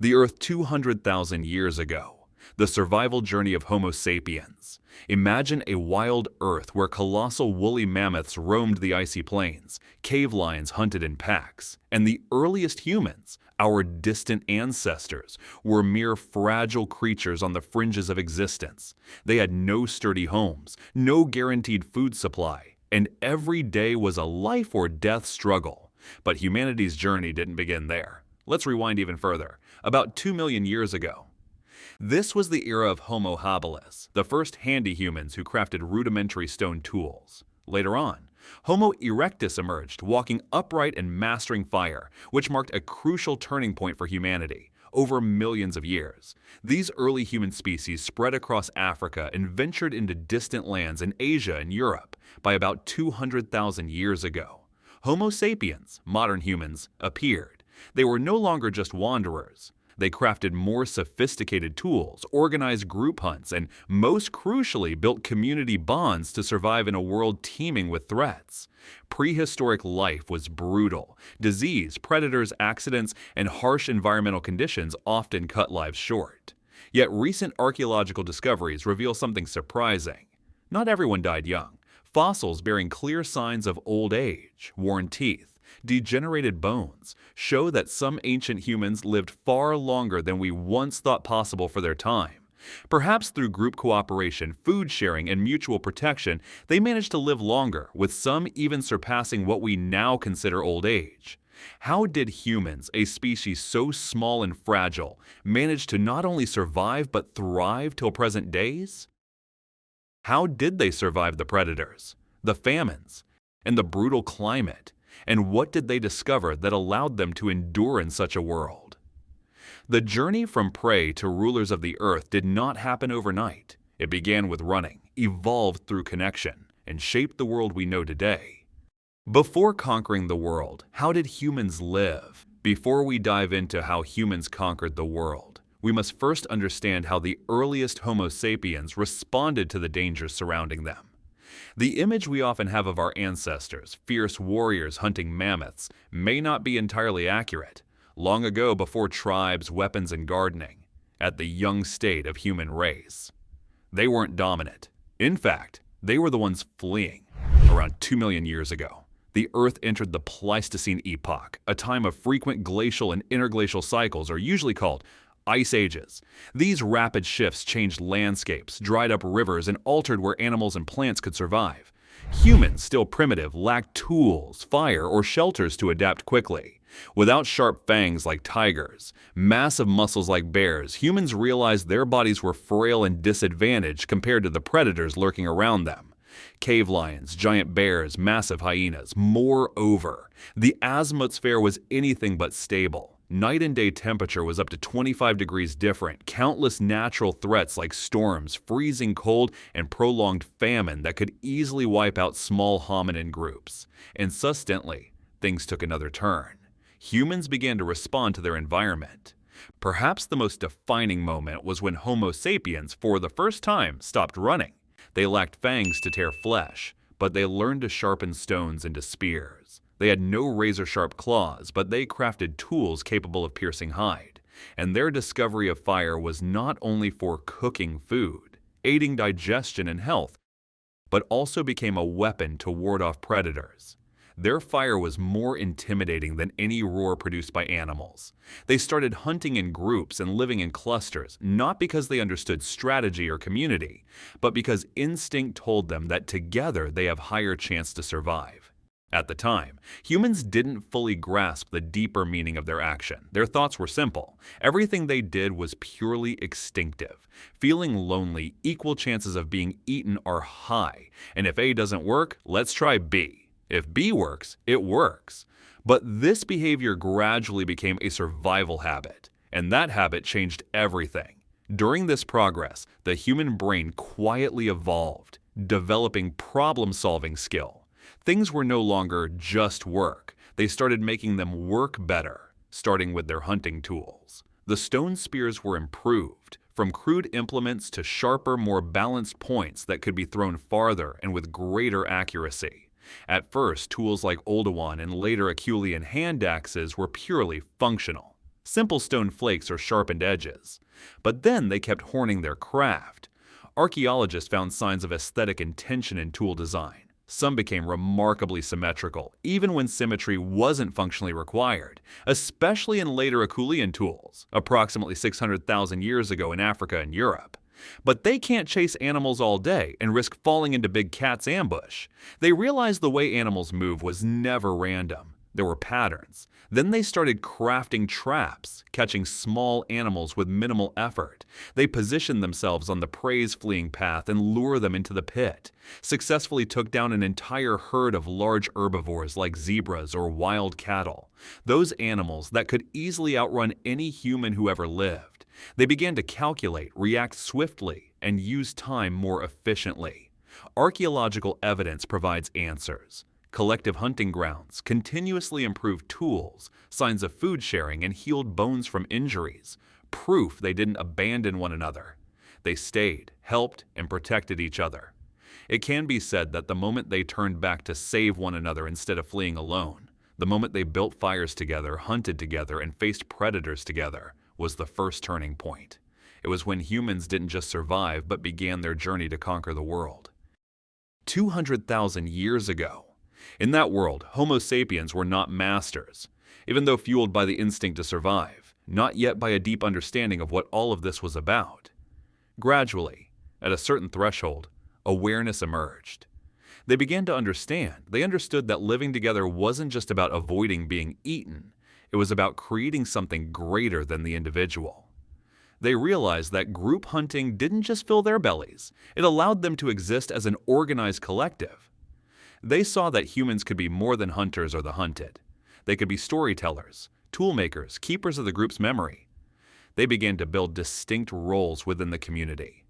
The Earth 200,000 years ago. The survival journey of Homo sapiens. Imagine a wild Earth where colossal woolly mammoths roamed the icy plains, cave lions hunted in packs, and the earliest humans, our distant ancestors, were mere fragile creatures on the fringes of existence. They had no sturdy homes, no guaranteed food supply, and every day was a life or death struggle. But humanity's journey didn't begin there. Let's rewind even further, about 2 million years ago. This was the era of Homo habilis, the first handy humans who crafted rudimentary stone tools. Later on, Homo erectus emerged, walking upright and mastering fire, which marked a crucial turning point for humanity. Over millions of years, these early human species spread across Africa and ventured into distant lands in Asia and Europe by about 200,000 years ago. Homo sapiens, modern humans, appeared. They were no longer just wanderers. They crafted more sophisticated tools, organized group hunts, and most crucially built community bonds to survive in a world teeming with threats. Prehistoric life was brutal. Disease, predators, accidents, and harsh environmental conditions often cut lives short. Yet recent archaeological discoveries reveal something surprising. Not everyone died young. Fossils bearing clear signs of old age, worn teeth, degenerated bones show that some ancient humans lived far longer than we once thought possible for their time. Perhaps through group cooperation, food sharing, and mutual protection, they managed to live longer, with some even surpassing what we now consider old age. How did humans, a species so small and fragile, manage to not only survive but thrive till present days? How did they survive the predators, the famines, and the brutal climate? And what did they discover that allowed them to endure in such a world? The journey from prey to rulers of the earth did not happen overnight. It began with running, evolved through connection, and shaped the world we know today. Before conquering the world, how did humans live? Before we dive into how humans conquered the world, we must first understand how the earliest Homo sapiens responded to the dangers surrounding them. The image we often have of our ancestors, fierce warriors hunting mammoths, may not be entirely accurate. Long ago, before tribes, weapons, and gardening, at the young state of human race, they weren't dominant. In fact, they were the ones fleeing. Around 2 million years ago, the Earth entered the Pleistocene epoch, a time of frequent glacial and interglacial cycles, are usually called ice ages. These rapid shifts changed landscapes, dried up rivers, and altered where animals and plants could survive. Humans, still primitive, lacked tools, fire, or shelters to adapt quickly. Without sharp fangs like tigers, massive muscles like bears, humans realized their bodies were frail and disadvantaged compared to the predators lurking around them. Cave lions, giant bears, massive hyenas. Moreover, the azimuthsphere was anything but stable. Night and day temperature was up to 25 degrees different. Countless natural threats like storms, freezing cold, and prolonged famine that could easily wipe out small hominin groups. And sustenantly, things took another turn. Humans began to respond to their environment. Perhaps the most defining moment was when Homo sapiens, for the first time, stopped running. They lacked fangs to tear flesh, but they learned to sharpen stones into spears. They had no razor-sharp claws, but they crafted tools capable of piercing hide. And their discovery of fire was not only for cooking food, aiding digestion and health, but also became a weapon to ward off predators. Their fire was more intimidating than any roar produced by animals. They started hunting in groups and living in clusters, not because they understood strategy or community, but because instinct told them that together they have higher chance to survive. At the time, humans didn't fully grasp the deeper meaning of their action. Their thoughts were simple. Everything they did was purely instinctive. Feeling lonely, equal chances of being eaten are high, and if A doesn't work, let's try B. If B works, it works. But this behavior gradually became a survival habit, and that habit changed everything. During this progress, the human brain quietly evolved, developing problem-solving skill. Things were no longer just work. They started making them work better, starting with their hunting tools. The stone spears were improved, from crude implements to sharper, more balanced points that could be thrown farther and with greater accuracy. At first, tools like Oldowan and later Acheulean hand axes were purely functional. simple stone flakes or sharpened edges. But then they kept honing their craft. Archaeologists found signs of aesthetic intention in tool design. Some became remarkably symmetrical, even when symmetry wasn't functionally required, especially in later Acheulean tools, approximately 600,000 years ago in Africa and Europe. But they can't chase animals all day and risk falling into big cat's ambush. They realized the way animals move was never random. There were patterns. Then they started crafting traps, catching small animals with minimal effort. They positioned themselves on the prey's fleeing path and lure them into the pit. Successfully took down an entire herd of large herbivores like zebras or wild cattle. Those animals that could easily outrun any human who ever lived. They began to calculate, react swiftly, and use time more efficiently. Archaeological evidence provides answers. Collective hunting grounds, continuously improved tools, signs of food sharing, and healed bones from injuries. Proof they didn't abandon one another. They stayed, helped, and protected each other. It can be said that the moment they turned back to save one another instead of fleeing alone, the moment they built fires together, hunted together, and faced predators together, was the first turning point. It was when humans didn't just survive but began their journey to conquer the world. 200,000 years ago. In that world, Homo sapiens were not masters, even though fueled by the instinct to survive, not yet by a deep understanding of what all of this was about. Gradually, at a certain threshold, awareness emerged. They began to understand. They understood that living together wasn't just about avoiding being eaten. It was about creating something greater than the individual. They realized that group hunting didn't just fill their bellies. It allowed them to exist as an organized collective. They saw that humans could be more than hunters or the hunted. They could be storytellers, toolmakers, keepers of the group's memory. They began to build distinct roles within the community.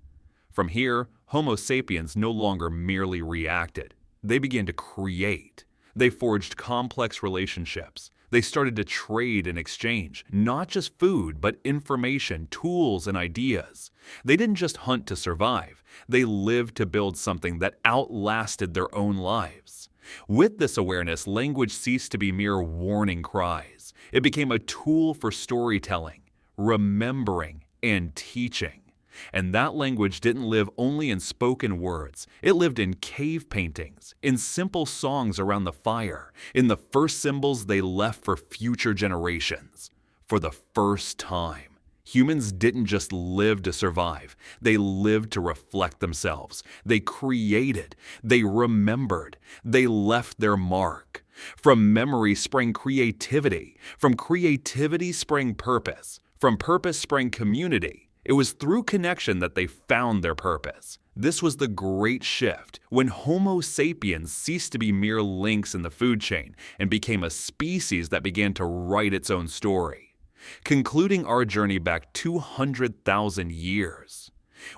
From here, Homo sapiens no longer merely reacted. They began to create. They forged complex relationships. They started to trade and exchange, not just food, but information, tools, and ideas. They didn't just hunt to survive. They lived to build something that outlasted their own lives. With this awareness, language ceased to be mere warning cries. It became a tool for storytelling, remembering, and teaching. And that language didn't live only in spoken words. It lived in cave paintings, in simple songs around the fire, in the first symbols they left for future generations. For the first time, humans didn't just live to survive. They lived to reflect themselves. They created. They remembered. They left their mark. From memory sprang creativity. From creativity sprang purpose. From purpose sprang community. It was through connection that they found their purpose. This was the great shift, when Homo sapiens ceased to be mere links in the food chain and became a species that began to write its own story. Concluding our journey back 200,000 years,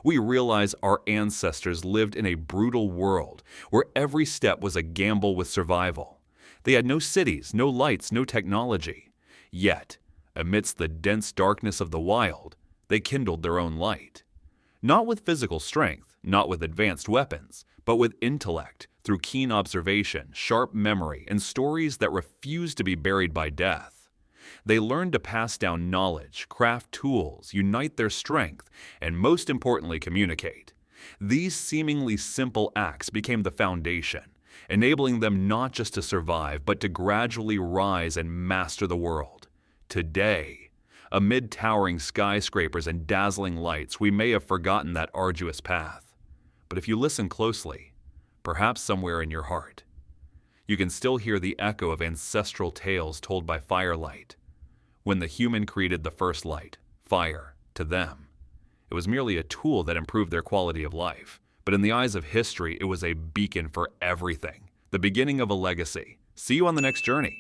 we realize our ancestors lived in a brutal world where every step was a gamble with survival. They had no cities, no lights, no technology. Yet, amidst the dense darkness of the wild, they kindled their own light. Not with physical strength, not with advanced weapons, but with intellect, through keen observation, sharp memory, and stories that refused to be buried by death. They learned to pass down knowledge, craft tools, unite their strength, and most importantly, communicate. These seemingly simple acts became the foundation, enabling them not just to survive, but to gradually rise and master the world. Today, amid towering skyscrapers and dazzling lights, we may have forgotten that arduous path. But if you listen closely, perhaps somewhere in your heart, you can still hear the echo of ancestral tales told by firelight. When the human created the first light, fire, to them, it was merely a tool that improved their quality of life. But in the eyes of history, it was a beacon for everything, the beginning of a legacy. See you on the next journey.